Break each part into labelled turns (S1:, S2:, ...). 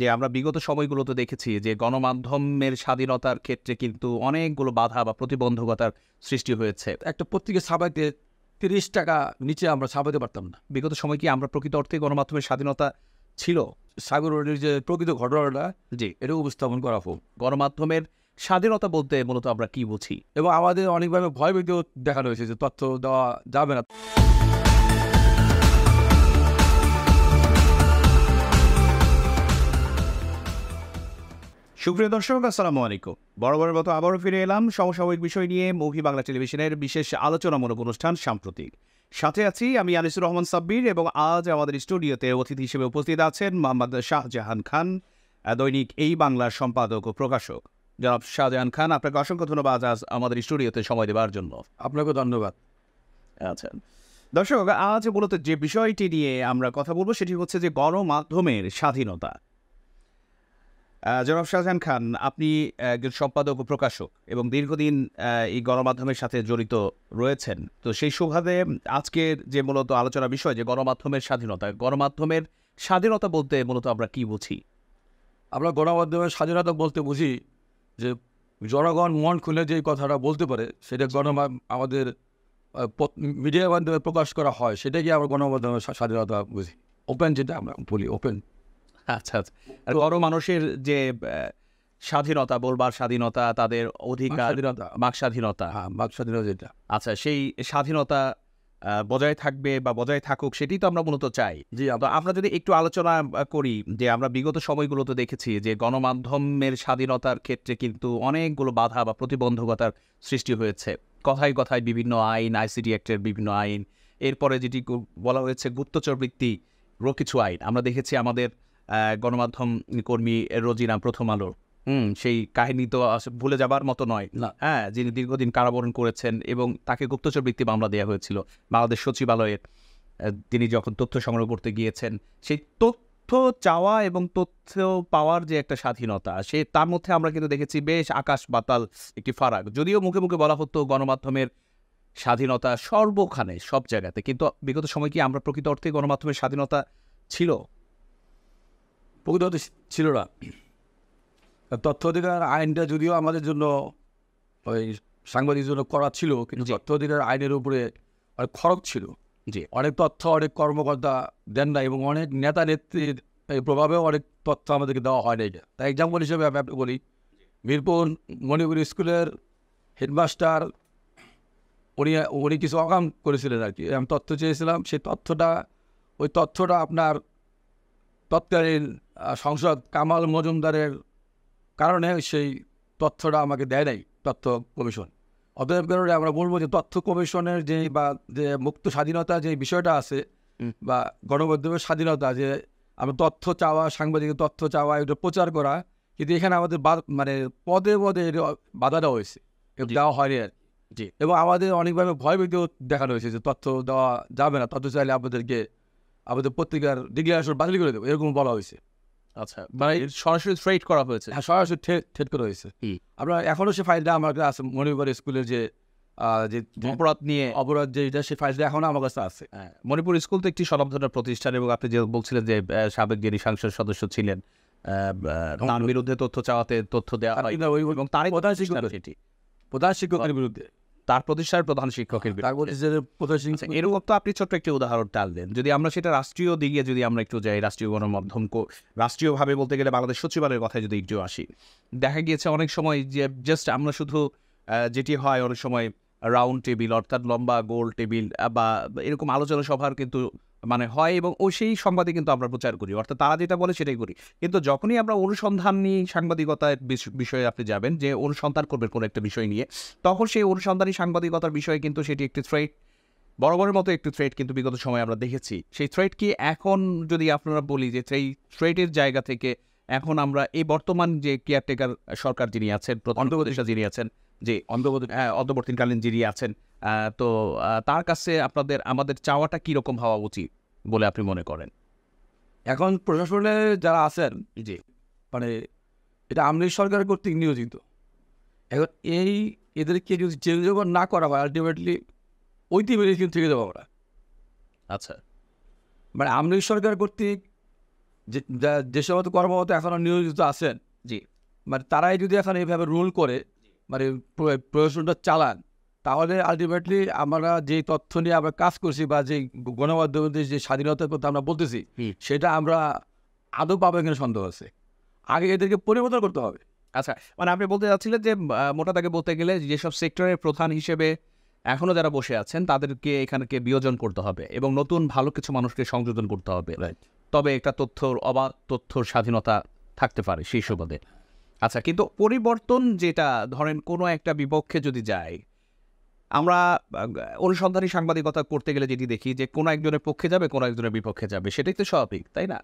S1: যে আমরা বিগত সময়গুলোতে দেখেছি যে গণমাধ্যমের স্বাধীনতার ক্ষেত্রে কিন্তু অনেকগুলো বাধা বা প্রতিবন্ধকতার সৃষ্টি হয়েছে।
S2: একটা পত্রিকা ছাপাইতে 30 টাকা নিচে আমরা ছাপাইতে পারতাম না।
S1: বিগত সময় কি আমরা প্রকৃত অর্থে গণমাধ্যমের স্বাধীনতা ছিল?
S2: সাগরের যে প্রকৃত ঘটনাটা
S1: জি,
S2: এটা উপস্থাপন করা হোক।
S1: গণমাধ্যমের স্বাধীনতা বলতে মূলত আমরা কি বুঝি?
S2: এবং আমাদের অনেকভাবে ভয়ভীতিও দেখানো হয়েছে যে তথ্য দেওয়া যাবে না।
S1: সুপ্রিয় দর্শক, আসসালামু আলাইকুম। বরাবরের মতো আবারও ফিরে এলাম সমসাময়িক বিষয় নিয়ে মুভি বাংলা টেলিভিশনের বিশেষ আলোচনামূলক অনুষ্ঠান সাম্প্রতিক। সাথে আছি আমি আনিসুর রহমান সাব্বির, এবং আজ আমাদের স্টুডিওতে অতিথি হিসেবে উপস্থিত আছেন মোহাম্মদ শাহজাহান খান, দৈনিক এই বাংলার সম্পাদক ও প্রকাশক। জনাব শাহজাহান খান, আপনাকে অসংখ্য ধন্যবাদ আজ আমাদের স্টুডিওতে সময় দেওয়ার জন্য।
S2: আপনাকে ধন্যবাদ।
S1: আচ্ছা দর্শক, আজ মূলত যে বিষয়টি নিয়ে আমরা কথা বলবো সেটি হচ্ছে যে গণমাধ্যমের স্বাধীনতা। জনাব শাহজাহান খান, আপনি একজন সম্পাদক ও প্রকাশক এবং দীর্ঘদিন এই গণমাধ্যমের সাথে জড়িত রয়েছেন। তো সেই সুবাদে আজকের যে মূলত আলোচনা বিষয় যে গণমাধ্যমের স্বাধীনতা বলতে মূলত আমরা কি বুঝি?
S2: আমরা গণমাধ্যমের স্বাধীনতা বলতে বুঝি যে জনগণ মন খুলে যে কথাটা বলতে পারে সেটা আমাদের মিডিয়ার মাধ্যমে প্রকাশ করা হয়, সেটাকে আমরা গণমাধ্যমের স্বাধীনতা বুঝি। ওপেন, যেটা আমরা বলি ওপেন।
S1: আচ্ছা আচ্ছা, আর মানুষের যে স্বাধীনতা, বলবার স্বাধীনতা, তাদের অধিকার, বাক স্বাধীনতা,
S2: বাক স্বাধীনতা যেটা,
S1: আচ্ছা সেই স্বাধীনতা বজায় থাকবে বা বজায় থাকুক, সেটাই তো আমরা মূলত চাই।
S2: জি,
S1: তো আমরা যদি একটু আলোচনা করি যে আমরা বিগত সময়গুলোতে দেখেছি যে গণমাধ্যমের স্বাধীনতার ক্ষেত্রে কিন্তু অনেকগুলো বাধা বা প্রতিবন্ধকতার সৃষ্টি হয়েছে। কথায় কথায় বিভিন্ন আইন, আইসিটি অ্যাক্টের বিভিন্ন আইন, এরপরে যেটি বলা হয়েছে গুপ্তচরবৃত্তি কিছু আইন। আমরা দেখেছি আমাদের গণমাধ্যম কর্মী রোজিনা প্রথম আলোর সেই কাহিনী তো ভুলে যাবার মতো নয়। হ্যাঁ, যিনি দীর্ঘদিন কারাবরণ করেছেন এবং তাকে গুপ্তচর বৃত্তি মামলা দেওয়া হয়েছিল বাংলাদেশ সচিবালয়ের। তিনি যখন তথ্য সংগ্রহ করতে গিয়েছেন, সেই তথ্য চাওয়া এবং তথ্য পাওয়ার যে একটা স্বাধীনতা, সে তার মধ্যে আমরা কিন্তু দেখেছি বেশ আকাশ বাতাল একটি ফারাক। যদিও মুখে মুখে বলা হতো গণমাধ্যমের স্বাধীনতা সর্বখানে, সব জায়গাতে, কিন্তু বিগত সময় কি আমরা প্রকৃত অর্থে গণমাধ্যমের স্বাধীনতা ছিল?
S2: প্রকৃত অর্থে ছিল না। তথ্য অধিকার আইনটা যদিও আমাদের জন্য ওই সাংবাদিক জন্য করা ছিল, কিন্তু তথ্য অধিকার আইনের উপরে অনেক খরচ ছিল।
S1: জি,
S2: অনেক তথ্য অনেক কর্মকর্তা দেন না, এবং অনেক নেতা নেত্রীর প্রভাবেও অনেক তথ্য আমাদেরকে দেওয়া হয় না। এটা তাই এক্সাম্পল হিসেবে আমি বলি, মিরপুর মণিপুর স্কুলের হেডমাস্টার উনি কিছু অকাম করেছিলেন আর কি। আমি তথ্য চেয়েছিলাম, সেই তথ্যটা আপনার তৎকালীন সংসদ কামাল মজুমদারের কারণে সেই তথ্যটা আমাকে দেয় নাই তথ্য কমিশন। অতএব কারণে আমরা বলবো যে তথ্য কমিশনের যে মুক্ত স্বাধীনতা যে বিষয়টা আছে, বা গণমাধ্যমের স্বাধীনতা, যে আমরা তথ্য চাওয়া, সাংবাদিক তথ্য চাওয়া, এটা প্রচার করা, কিন্তু এখানে আমাদের পদে পদে বাধাটা হয়েছে, দেওয়া হয়নি আর
S1: জি।
S2: এবং আমাদের অনেকভাবে ভয়ভীতিও দেখানো হয়েছে যে তথ্য দেওয়া যাবে না, তথ্য চাইলে আমাদের পত্রিকার ডিক্লারেশন বাতিল করে দেবো, এরকম বলা হয়েছে।
S1: আচ্ছা, মানে সরাসরি থ্রেট করা হয়েছে?
S2: হ্যাঁ, সরাসরি থ্রেট করা হয়েছে। আমরা এখনও সে ফাইলটা আমার কাছে আছে, মণিপুর স্কুলের যে অপরাধ যেটা, সেই ফাইলটা এখনো আমার কাছে আছে।
S1: মণিপুর স্কুল তো একটি স্বনামধন্য প্রতিষ্ঠান, এবং আপনি যে বলছিলেন যে সাবেক যিনি সংসদ সদস্য ছিলেন, তার বিরুদ্ধে তথ্য চাওয়াতে তথ্য দেওয়া হয়, এবং তারই
S2: প্রধান শিক্ষকের বিরুদ্ধে,
S1: তার প্রতিষ্ঠানের প্রধান শিক্ষকের বিরুদ্ধে। এরকম তো আপনি ছোট্ট একটি উদাহরণ টানলেন। যদি আমরা সেটা রাষ্ট্রীয় দিকে যদি আমরা একটু যাই, রাষ্ট্রীয় গণমাধ্যম রাষ্ট্রীয়ভাবে বলতে গেলে বাংলাদেশ সচিবালয়ের কথায় যদি একটু আসি, দেখা গিয়েছে অনেক সময় যে জাস্ট আমরা শুধু যেটি হয় অনেক সময় রাউন্ড টেবিল, অর্থাৎ লম্বা গোল টেবিল বা এরকম আলোচনা সভার কিন্তু মানে হয়, এবং সেই সংবাদে কিন্তু আমরা প্রচার করি, অর্থাৎ তারা যেটা বলে সেটাই করি। কিন্তু যখনই আমরা অনুসন্ধানী সাংবাদিকতার বিষয়ে আপনি যাবেন, যে অনুসন্ধান করবেন কোনো একটা বিষয় নিয়ে, তখন সেই অনুসন্ধানী সাংবাদিকতার বিষয়ে কিন্তু সেটি একটি থ্রেট, বরাবরের মতো একটি থ্রেট কিন্তু বিগত সময় আমরা দেখেছি। সেই থ্রেট কি এখন যদি আপনারা বলি যে সেই থ্রেটের জায়গা থেকে এখন আমরা এই বর্তমান যে কেয়ারটেকার সরকার যিনি আছেন, প্রধান উপদেষ্টা যিনি আছেন, যে অন্তর্বর্তীকালীন যিনি আছেন, তো তার কাছে আমাদের চাওয়াটা কীরকম হওয়া উচিত বলে আপনি মনে করেন?
S2: এখন প্রশাসনে যারা আছেন, যে এটা আওয়ামী লীগ সরকার কর্তৃক নিয়োজিত, এখন এদেরকে যদি চেঞ্জ না করা হয়, আলটিমেটলি ওইটি কিন্তু থেকে যাবো আমরা।
S1: আচ্ছা,
S2: আওয়ামী লীগ সরকার কর্তৃক যে সমস্ত কর্মরত এখনও নিয়োজিত আছেন,
S1: জি,
S2: মানে তারাই যদি এখন এইভাবে রুল করে মানে প্রশাসনটা চালান, তাহলে আলটিমেটলি আমরা যে তথ্য নিয়ে আমরা কাজ করছি বা যে গণমাধ্যমের যে স্বাধীনতার কথা আমরা বলতেছি, সেটা আমরা আদৌ পাবো কিনা সন্দেহ আছে। আগে এদেরকে পরিবর্তন করতে হবে।
S1: আচ্ছা, মানে আপনি বলতে চাচ্ছিলেন যে মোটা দাগে বলতে গেলে যেসব সেক্টরের প্রধান হিসেবে এখনো যারা বসে আছেন তাদেরকে এখানকে বিয়োজন করতে হবে এবং নতুন ভালো কিছু মানুষকে সংযোজন করতে হবে, তবে একটা তথ্যর স্বাধীনতা থাকতে পারে সেই সুবাদে। আচ্ছা, কিন্তু পরিবর্তন যেটা ধরেন কোনো একটা বিপক্ষে যদি যায়, আমরা অনুসন্ধানী সাংবাদিকতা করতে গেলে যেটি দেখি যে কোনো একজনের পক্ষে যাবে, কোনো একজনের বিপক্ষে যাবে, সেটাই তো স্বাভাবিক, তাই না?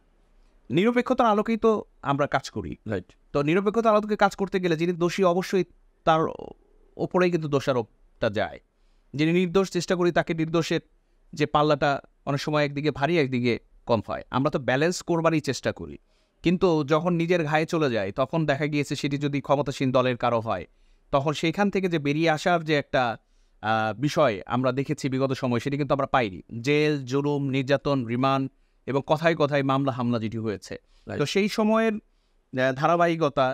S1: নিরপেক্ষতার আলোকেই তো আমরা কাজ করি,
S2: রাইট।
S1: তো নিরপেক্ষতার আলোকে কাজ করতে গেলে যিনি দোষী অবশ্যই তার ওপরেই কিন্তু দোষারোপটা যায়। যিনি নির্দোষ চেষ্টা করি তাকে নির্দোষের যে পাল্লাটা অনেক সময় একদিকে ভারী একদিকে কম হয়। আমরা তো ব্যালেন্স করবারই চেষ্টা করি, কিন্তু যখন নিজের ঘায়ে চলে যায় তখন দেখা গিয়েছে সেটি যদি ক্ষমতাসীন দলের কারো হয়, তখন সেইখান থেকে যে বেরিয়ে আসার যে একটা বিষয় আমরা দেখেছি বিগত সময়, সেটি কিন্তু আমরা পাইনি। জেল, জুলুম, নির্যাতন, রিমান্ড এবং কথায় কথায় মামলা হামলা যেটি হয়েছে, তো সেই সময়ের ধারাবাহিকতা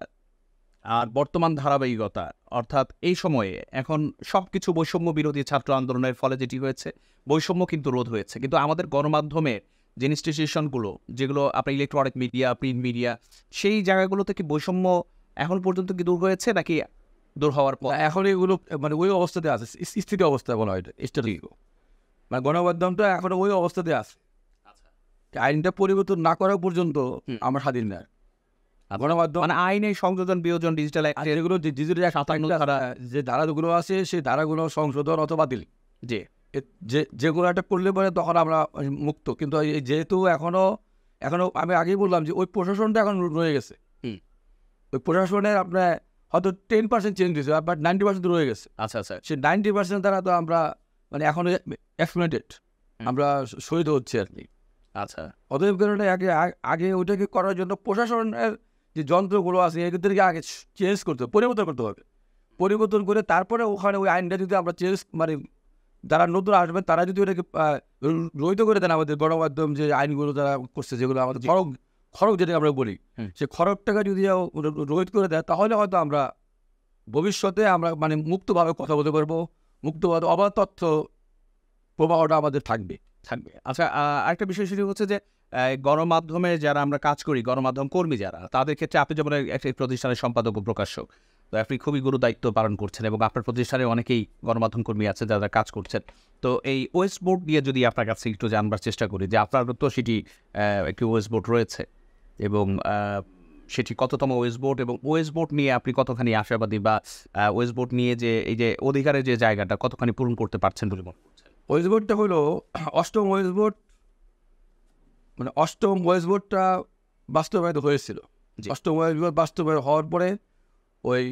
S1: আর বর্তমান ধারাবাহিকতা, অর্থাৎ এই সময়ে এখন সব কিছু বৈষম্য বিরোধী ছাত্র আন্দোলনের ফলে যেটি হয়েছে, বৈষম্য কিন্তু রোধ হয়েছে, কিন্তু আমাদের গণমাধ্যমের যে ইনস্টিটিউশনগুলো, যেগুলো আপনার ইলেকট্রনিক মিডিয়া, প্রিন্ট মিডিয়া, সেই জায়গাগুলো থেকে বৈষম্য এখন পর্যন্ত কি দূর হয়েছে নাকি দূর হওয়ার পর
S2: এখন এগুলো মানে ওই অবস্থাতে আছে, স্থিতি অবস্থা বলা হয় স্ট্যাটিক, মানে গণমাধ্যমটা এখনো ওই অবস্থাতে আছে। আইনটা পরিবর্তন না করা পর্যন্ত আমরা স্বাধীন না। গণমাধ্যম
S1: মানে আইনে সংযোজন, বিয়োজন, ডিজিটাল
S2: যেগুলো ডিজিটাল যে ধারাগুলো আছে সেই ধারাগুলো সংশোধন অথবা বাতিল, যেগুলো একটা করলে পরে তখন আমরা মুক্ত। কিন্তু যেহেতু এখনো আমি আগেই বললাম যে ওই প্রশাসনটা এখন রয়ে গেছে, ওই প্রশাসনের আপনার হয়তো 10% চেঞ্জ হয়েছে, বাট 90% রয়ে গেছে।
S1: আচ্ছা আচ্ছা,
S2: সে 90% দ্বারা তো আমরা মানে এখনো এক্সপ্লেনেটেড, আমরা শহীদ হচ্ছে আর কি।
S1: আচ্ছা,
S2: অতএব কারণে আগে ওইটাকে করার জন্য প্রশাসনের যে যন্ত্রগুলো আছে এদেরকে আগে চেঞ্জ করতে হবে, পরিবর্তন করতে হবে। পরিবর্তন করে তারপরে ওখানে ওই আইনটা যদি আমরা চেঞ্জ মানে যারা নতুন আসবে তারা যদি ওটাকে রহিত করে দেন, আমাদের গণমাধ্যম যে আইনগুলো যারা করছে, যেগুলো আমাদের খরচ যেটা আমরা বলি, সে খরচটাকে যদি রহিত করে দেয়, তাহলে হয়তো আমরা ভবিষ্যতে আমরা মানে মুক্তভাবে কথা বলতে পারবো, মুক্তভাবে অবাধ তথ্য প্রবাহটা আমাদের থাকবে।
S1: আচ্ছা, আরেকটা বিষয় সেটি হচ্ছে যে গণমাধ্যমে যারা আমরা কাজ করি, গণমাধ্যম কর্মী যারা, তাদের ক্ষেত্রে আপনি যেমন একটা প্রতিষ্ঠানের সম্পাদক ও প্রকাশক, তো আপনি খুবই গুরু দায়িত্ব পালন করছেন এবং আপনার প্রতিষ্ঠানে অনেকেই গণমাধ্যম কর্মী আছে যারা কাজ করছেন। তো এই ওয়েস্ট বোর্ড নিয়ে যদি আপনার কাছে একটু জানবার চেষ্টা করি যে আপনার তো সেটি একটি ওয়েস্ট বোর্ড রয়েছে এবং সেটি কততম ওয়েস্ট বোর্ড, এবং ওয়েস্ট বোর্ড নিয়ে আপনি কতখানি আশাবাদী, বা ওয়েস্ট বোর্ড নিয়ে যে এই যে অধিকারের যে জায়গাটা কতখানি পূরণ করতে পারছেন বলে মনে করছেন?
S2: ওয়েস্ট বোর্ডটা হলো অষ্টম ওয়েস্ট বোর্ড, মানে অষ্টম ওয়েস্ট বোর্ডটা বাস্তবায়িত হয়েছিল। অষ্টম ওয়েস্ট বোর্ড বাস্তবায়ন হওয়ার পরে ওই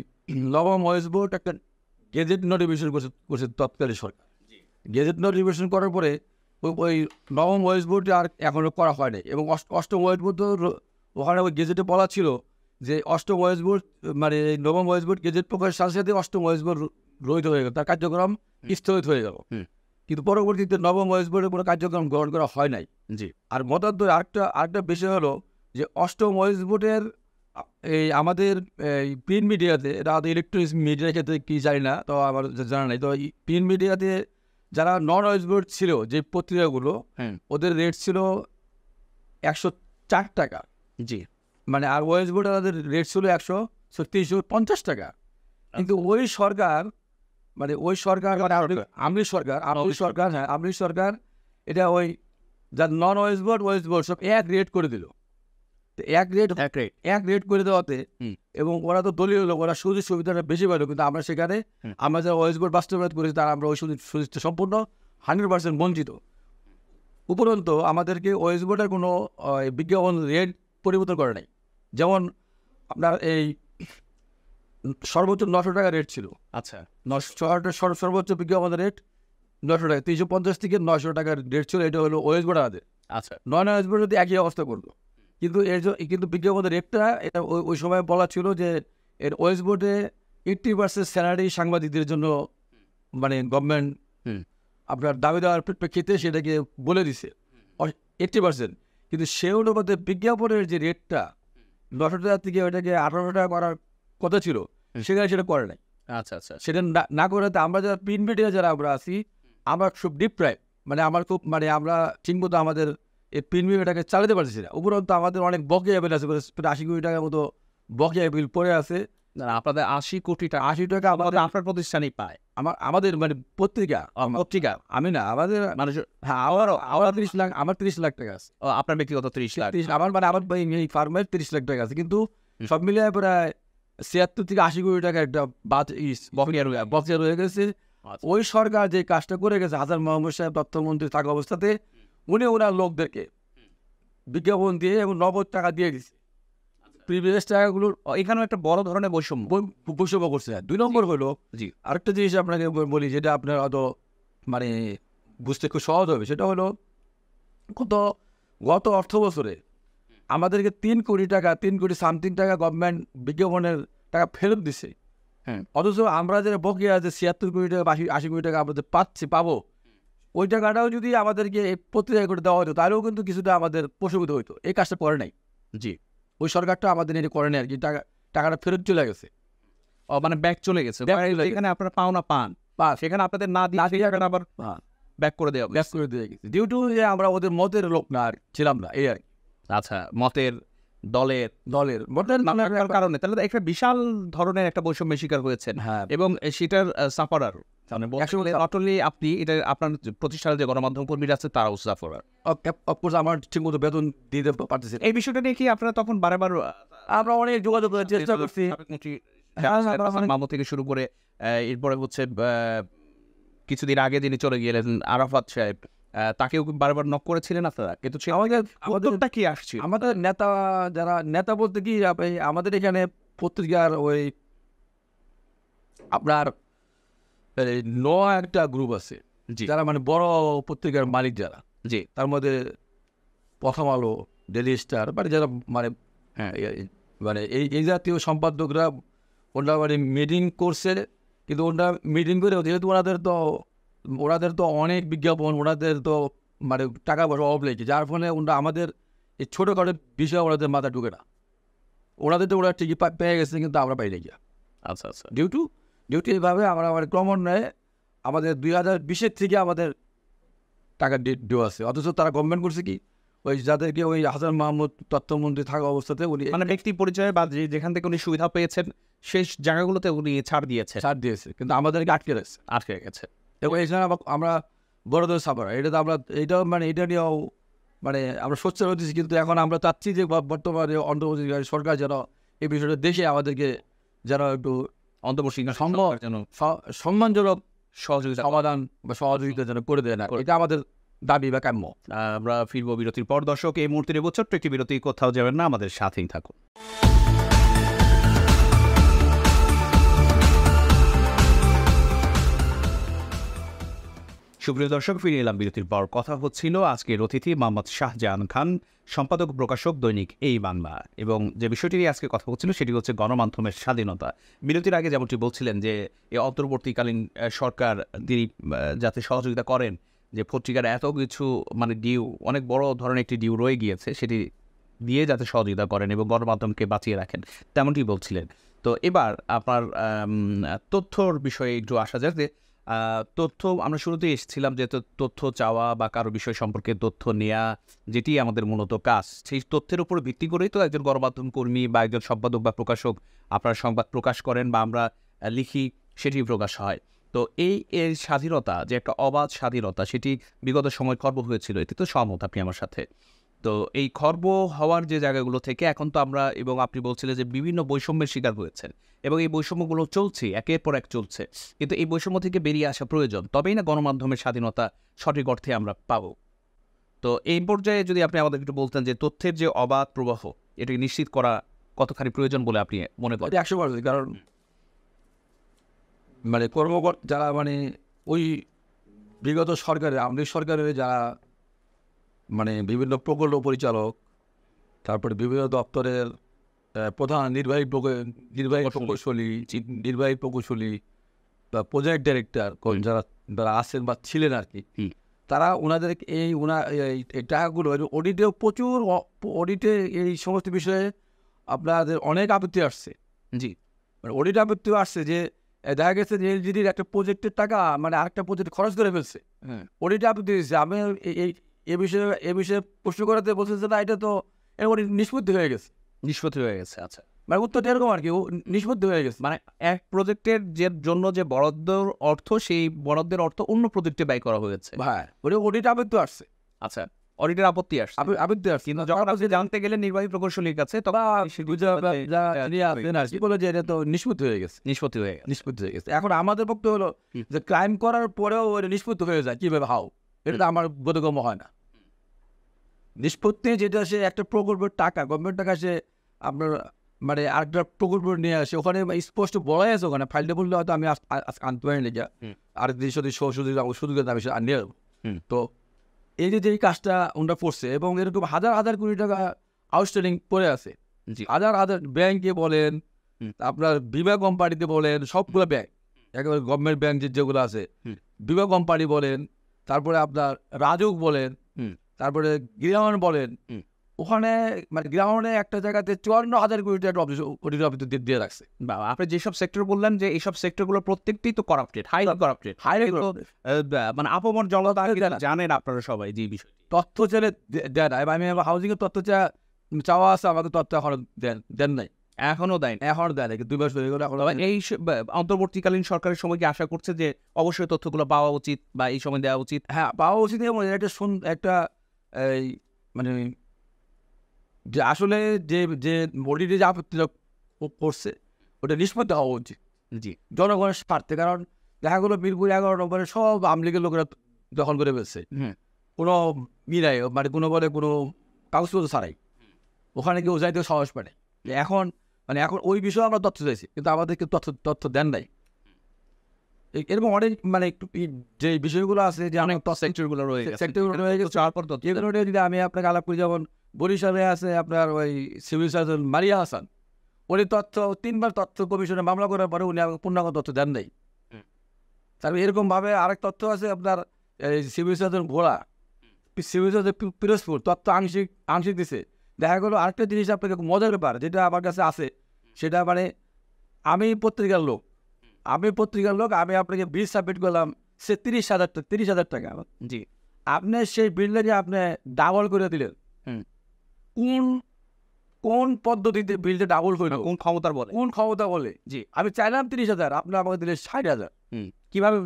S2: নবম ওয়েস্ট বোর্ড একটা গেজেট নোটিফিকেশন করছে তৎকালীন সরকার। গেজেট নোটিফিকেশন করার পরে ওই নবম ওয়েস্ট বোর্ডে আর এখনও করা হয় নাই, এবং অষ্টম ওয়েস্ট বোর্ড ওখানে ওই গেজেটে বলা ছিল যে অষ্টম ওয়েস্ট বোর্ড মানে নবম ওয়েস্ট বোর্ড গেজেট প্রকাশের সাথে সাথে অষ্টম ওয়েস্ট বোর্ড রহিত হয়ে গেল, তার কার্যক্রম স্থগিত হয়ে গেল। কিন্তু পরবর্তীতে নবম ওয়েস্ট বোর্ডের কোনো কার্যক্রম গ্রহণ করা হয় নাই। আর মতান্তর আরেকটা বিষয় হলো যে অষ্টম ওয়েস্ট বোর্ডের এই আমাদের প্রিন্ট মিডিয়াতে, এটা ইলেকট্রনিক্স মিডিয়ার ক্ষেত্রে কি জানি না, তো আমার জানা নাই, তো প্রিন্ট মিডিয়াতে যারা নন ওয়েস্ট বোর্ড ছিল যে পত্রিকাগুলো, ওদের রেট ছিল 104 টাকা, মানে আর ওয়েস্ট বোর্ডে তাদের রেট ছিল 350 টাকা। কিন্তু ওই সরকার মানে আমলি সরকার এটা ওই যার নন ওয়েস্ট বোর্ড সব এক রেট করে দিল। এক রেট করে দেওয়াতে, এবং ওরা তো দলীয় লোক, ওরা সুযোগ সুবিধাটা বেশি পাইল, কিন্তু আমরা সেখানে আমরা যারা ওয়েস্ট বোর্ড বাস্তবায়ন করেছি তারা আমরা ওই সুযোগটা সম্পূর্ণ 100% বঞ্চিত। উপরন্তু আমাদেরকে ওয়েস্ট বোর্ডের কোনো বিজ্ঞাপন রেট পরিবর্তন করে নাই। যেমন আপনার এই সর্বোচ্চ 900 টাকা রেট ছিল।
S1: আচ্ছা,
S2: সর্বোচ্চ বিজ্ঞাপনের রেট 900 টাকা, 350 থেকে 900 টাকার রেট ছিল। এটা হলো ওয়েস্ট বোর্ড আমাদের।
S1: আচ্ছা,
S2: নন ওয়েস্ট বোর্ড যদি একই অবস্থা করলো, কিন্তু বিজ্ঞাপনের রেটটা এটা ওই সময় বলা ছিল যে এর ওয়েস্ট বোর্ডে 80% স্যালারি সাংবাদিকদের জন্য মানে গভর্নমেন্ট আপনার দাবি দেওয়ার প্রেক্ষিতে সেটাকে বলে দিছে 80%। কিন্তু সে অনুপাতে বিজ্ঞাপনের যে রেটটা 900 টাকা থেকে ওইটাকে 1800 টাকা করার কথা ছিল, সেখানে সেটা করে নাই।
S1: আচ্ছা আচ্ছা,
S2: সেটা না করে আমরা যারা প্রিন্ট মিডিয়া যারা আমরা আছি, আমরা খুব ডিপ্রাইভ, মানে আমার খুব মানে আমরা ঠিকমতো আমাদের এই প্রিন্ট মিডিয়াটাকে চালাতে পারতেছি না। উপরন্তু আমাদের অনেক বকেয়া বিল আছে, 80 কোটি টাকার মতো বকেয়া বিল পড়ে আছে।
S1: আপনাদের 80 কোটি টাকা,
S2: 80 টাকা আমাদের
S1: আপনার প্রতিষ্ঠানই পায়?
S2: আমাদের মানে পত্রিকা আমি না, আমাদের
S1: মানুষ।
S2: হ্যাঁ, আমার 30 লাখ, আমার 30 লাখ টাকা আছে।
S1: আপনার ব্যক্তিগত 30 লাখ?
S2: আমার মানে আমার এই ফার্মের 30 লাখ টাকা আছে, কিন্তু সব মিলিয়ে প্রায় 76 থেকে 80 কোটি টাকা একটা বকেয়া রয়ে গেছে। ওই সরকার যে কাজটা করে গেছে, হাসান মাহমুদ সাহেব তথ্যমন্ত্রী থাকা অবস্থাতে উনি ওনার লোকদেরকে বিজ্ঞাপন দিয়ে এবং নগদ টাকা দিয়ে দিচ্ছে। প্রিভিয়াস টাকাগুলোর
S1: এখানেও একটা বড় ধরনের বৈষম্য
S2: করছে। 2 নম্বর হলো,
S1: জি,
S2: আরেকটা জিনিস আপনাকে বলি, যেটা আপনার হয়তো মানে বুঝতে খুব সহজ হবে, সেটা হলো গত অর্থ বছরে আমাদেরকে 3 কোটি সামথিং টাকা গভর্নমেন্ট বিজ্ঞাপনের টাকা ফেরত দিছে।
S1: হ্যাঁ,
S2: অথচ আমরা যে বকেয়া আছে 76 কোটি টাকা 80 কোটি টাকা আমরা পাবো, ওই টাকাটাও যদি আমাদেরকে প্রতিদায় করে দেওয়া হতো, তাহলেও কিন্তু কিছুটা আমাদের প্রশমিত হইতো। এই কাজটা করে নাই।
S1: জি,
S2: ওই সরকারটা আমাদের এটা করে নাই আর কি, টাকাটা ফেরত চলে গেছে।
S1: মানে ব্যাক চলে গেছে। এখানে আপনারা পাওনা পান, সেখানে আপনাদের না দিয়ে আবার ব্যাক করে দেওয়া
S2: ব্যাক করে দিয়ে গেছে, ডিউ টু যে আমরা ওদের মতের লোক না আর ছিলাম না, এই আর কি।
S1: আচ্ছা, মতের দলের কারণে তাহলে একটা বিশাল ধরনের একটা বৈষম্যের শিকার হয়েছেন।
S2: হ্যাঁ,
S1: এবং সেটার সাফারার নট অনলি আপনি, এটা আপনার প্রতিষ্ঠানের যে গণমাধ্যম কর্মীরা আছে তারাও সাফারার।
S2: অফকোর্স আমার ঠিক মতো বেতন দিতে পারতেছি।
S1: এই বিষয়টা নিয়ে কি আপনারা তখন বারবার
S2: আমরা অনেক যোগাযোগ করার চেষ্টা করছি,
S1: মামু থেকে শুরু করে, এরপরে হচ্ছে কিছুদিন আগে যিনি চলে গেলেন আরাফাত সাহেব, তাকেও বারবার নক করেছিলেন আপনারা, কিন্তু আমাদের কি আসছে?
S2: আমাদের নেতা যারা নেতা বলতে কি, আমাদের এখানে পত্রিকার ওই আপনার একটা গ্রুপ আছে যারা মানে বড় পত্রিকার মালিক যারা,
S1: জি,
S2: তার মধ্যে প্রথম আলো, ডেলি স্টার, মানে যারা মানে মানে এই জাতীয় সম্পাদকরা, ওনারা মানে মিটিং করছে। কিন্তু ওনারা মিটিং করে, যেহেতু ওনাদের তো অনেক বিজ্ঞাপন, ওনাদের তো মানে টাকা পয়সা অভাব লেগেছে, যার ফলে ওনারা আমাদের এই ছোটোখাটো বিষয় ওনাদের মাথা ঢুকে না। ওনাদের তো ওরা ঠিকই পেয়ে গেছে, কিন্তু আমরা পাই নাই।
S1: আচ্ছা আচ্ছা,
S2: ডিউটি এইভাবে আমরা মানে ক্রমান্বয়ে আমাদের 2020 থেকে আমাদের টাকা দেওয়া আছে। অথচ তারা গভর্নমেন্ট করছে কি, ওই যাদেরকে ওই হাসান মাহমুদ তথ্যমন্ত্রী থাকা অবস্থাতে উনি
S1: মানে ব্যক্তি পরিচয় বা যেখান থেকে উনি সুবিধা পেয়েছেন সেই জায়গাগুলোতে উনি ছাড় দিয়েছে,
S2: কিন্তু আমাদেরকে আটকে গেছে। এবং এখানে আমরা বড়দের সাফার, এটাও মানে এটা নিয়েও মানে আমরা সোচ্চার হতেছি। কিন্তু এখন আমরা চাচ্ছি যে বর্তমানে অন্তর্বর্তীকালীন সরকার যেন এই বিষয়টা দেখে আমাদেরকে যেন একটু সম্মানজনক সমাধান বা সহযোগিতা যেন করে দেয় না, এটা আমাদের দাবি বা কাম্য।
S1: আমরা ফিরবো বিরতির পর। দর্শক, এই মুহূর্তে নেব ছোট্ট একটি বিরতি, কোথাও যাবেন না, আমাদের সাথেই থাকুন। সুপ্রিয় দর্শক, ফিরে এলাম বিরতির পর। কথা হচ্ছিল আজকের অতিথি মোহাম্মদ শাহজাহান খান, সম্পাদক প্রকাশক দৈনিক এই বাংলা, এবং যে বিষয়টি নিয়ে আজকে কথা হচ্ছিল সেটি হচ্ছে গণমাধ্যমের স্বাধীনতা। বিরতির আগে যেমনটি বলছিলেন যে এই অন্তর্বর্তীকালীন সরকার তিনি যাতে সহযোগিতা করেন, যে পত্রিকার এত কিছু মানে ডিউ, অনেক বড় ধরনের একটি ডিউ রয়ে গিয়েছে, সেটি দিয়ে যাতে সহযোগিতা করেন এবং গণমাধ্যমকে বাঁচিয়ে রাখেন, তেমনটি বলছিলেন। তো এবার আপনার তথ্যর বিষয়ে একটু আসা যাক। যে তথ্য, আমরা শুরুতেই এসেছিলাম যে তথ্য চাওয়া বা কারো বিষয় সম্পর্কে তথ্য নেওয়া, যেটি আমাদের মূলত কাজ, সেই তথ্যের উপর ভিত্তি করেই তো একজন গণমাধ্যম কর্মী বা একজন সম্পাদক বা প্রকাশক আপনার সংবাদ প্রকাশ করেন বা আমরা লিখি, সেটি প্রকাশ হয়। তো এই স্বাধীনতা, যে একটা অবাধ স্বাধীনতা, সেটি বিগত সময় খর্ব হয়েছিল, এটি তো সহমত আপনি আমার সাথে। তো এই খর্ব হওয়ার যে জায়গাগুলো থেকে এখন তো আমরা, এবং আপনি বলছিলেন যে বিভিন্ন বৈষম্যের শিকার হয়েছেন, এবং এই বৈষম্যগুলো চলছে, একের পর এক চলছে, কিন্তু এই বৈষম্য থেকে বেরিয়ে আসা প্রয়োজন, তবেই না গণমাধ্যমের স্বাধীনতা সঠিক অর্থে আমরা পাবো। তো এই পর্যায়ে যদি আপনি আমাদের একটু বলতেন যে তথ্যের যে অবাধ প্রবাহ, এটি নিশ্চিত করা কতখানি প্রয়োজন বলে আপনি মনে করেন?
S2: 100%। কারণ মানে কর্মকর্তা যারা মানে ওই বিগত সরকারের, আমাদের সরকারের যারা মানে বিভিন্ন প্রকল্প পরিচালক, তারপরে বিভিন্ন দপ্তরের প্রধান নির্বাহী প্রকৌশলী বা প্রজেক্ট ডাইরেক্টর যারা আছেন বা ছিলেন আর কি, তারা ওনাদের এই টাকাগুলো অডিটেও প্রচুর অডিটে এই সমস্ত বিষয়ে আপনাদের অনেক আপত্তি আসছে।
S1: জি,
S2: মানে অডিট আপত্তিও আসছে যে দেখা গেছে যে এলজিডির একটা প্রজেক্টের টাকা মানে আরেকটা প্রজেক্ট খরচ করে ফেলছে। অডিট আপত্তি দিচ্ছে। আমি এ বিষয়ে প্রশ্ন করাতে বলছে যে না, এটা তো অডিট নিষ্পত্তি হয়ে গেছে।
S1: আচ্ছা।
S2: মানে উত্তরটা এরকম আর কি, নিষ্পত্তি হয়ে গেছে।
S1: মানে এক প্রজেক্টের জন্য যে বরাদ্দের অর্থ, সেই বরাদ্দের অর্থ অন্য প্রজেক্টে ব্যয় করা হয়েছে।
S2: ভাই অডিট আপত্তি আসছে।
S1: আচ্ছা, অডিটের আপত্তি আসছে।
S2: আপত্তি আসছে,
S1: কিন্তু যখন আপনি জানতে গেলে নির্বাহী প্রকৌশলীর কাছে, তখন
S2: বলে যে এটা তো নিষ্পত্তি হয়ে গেছে। এখন আমাদের পক্ষে হলো যে ক্রাইম করার পরেও নিষ্পত্তি হয়ে যায় কিভাবে, এটা আমার বোধগম্য হয় না। নিষ্পত্তি যেটা সে একটা প্রকল্পের টাকা, গভর্নমেন্ট টাকা, সে আপনার মানে আরেকটা প্রকল্প নিয়ে আসে, ওখানে স্পষ্ট বলাই আছে, ওখানে ফাইলটা বললে হয়তো আমি আনতে পারি না, আর শুধু আমি আনিয়ে যাবো। তো এই যে কাজটা ওনারা করছে, এবং এরকম হাজার হাজার কোটি টাকা আউটস্ট্যান্ডিং পড়ে আছে। হাজার হাজার ব্যাংকে বলেন, আপনার বিমা কোম্পানিতে বলেন, সবগুলো ব্যাংক, একেবারে গভর্নমেন্ট ব্যাংক যেগুলো আছে, বিমা কোম্পানি বলেন, তারপরে আপনার রাজুক বলেন, তারপরে গ্রাউন্ড বলেন, ওখানে মানে গ্রাউন্ডে একটা জায়গাতে 54,000 কোটি টাকা অডিট অফিস দিয়ে রাখছে।
S1: বাবা, আপনি যেসব সেক্টর বললেন যে এইসব সেক্টরগুলো প্রত্যেকটাই তো করাপ্টেড, হাইলি করাপ্টেড, মানে আপমর জনতা জানেন আপনারা সবাই যে বিষয়।
S2: তথ্য চাইলে দেয় না। আমি হাউজিং এর তথ্য চাওয়া আছে, আমাকে তথ্য এখনো দেন নাই,
S1: এখনো দেয়
S2: না, 2 মাস হয়ে গেল।
S1: এই অন্তর্বর্তীকালীন সরকারের সময় কি আশা করছে যে অবশ্যই তথ্যগুলো পাওয়া উচিত বা এই সময় দেওয়া উচিত?
S2: হ্যাঁ, পাওয়া উচিত। এবং একটা এই মানে যে আসলে যে অডিটে যে আপত্তিটা করছে, ওটা নিষ্পত্তি হওয়া উচিত
S1: জি,
S2: জনগণের স্বার্থে। কারণ দেখা গেলো মিরপুর 11 নম্বরে সব আওয়ামী লীগের লোকেরা দখল করে ফেলছে, কোনো নাই, মানে কোনো কাগজপত্র ছাড়াই, ওখানে কেউ যাইতে সাহস পায়। এখন ওই বিষয়ে আমরা তথ্য চাইছি, কিন্তু আমাদেরকে তথ্য দেন নাই। এরকম অনেক মানে যে বিষয়গুলো আছে, যে অনেক
S1: সেক্টরগুলো রয়ে গেছে,
S2: এগুলো যদি আমি আপনাকে আলাপ করি, যেমন বরিশালে আছে আপনার ওই সিভিল সার্জন মারিয়া হাসান, উনি 3বার তথ্য কমিশনে মামলা করার পরে উনি পূর্ণাঙ্গ তথ্য দেন নাই। তারপরে এরকমভাবে আরেক তথ্য আছে আপনার সিভিল সার্জন ভোলা, সিভিল সার্জন পিরোজপুর, তথ্য আংশিক দিছে। দেখা গেলো আরেকটা জিনিস আপনাকে মজার ব্যাপার যেটা আমার কাছে আছে, সেটা মানে আমি পত্রিকার লোক, আমি আপনাকে বিল সাবমিট করলাম, সে 30,000 টাকা।
S1: জি,
S2: আপনি সেই বিলটা যে আপনি ডাবল করে দিলেন, কোন পদ্ধতিতে বিলটা ডাবল হইল,
S1: কোন ক্ষমতা বলে?
S2: জি, আমি চাইলাম 30,000, আপনি আমাকে দিলেন 60,000।
S1: কিভাবে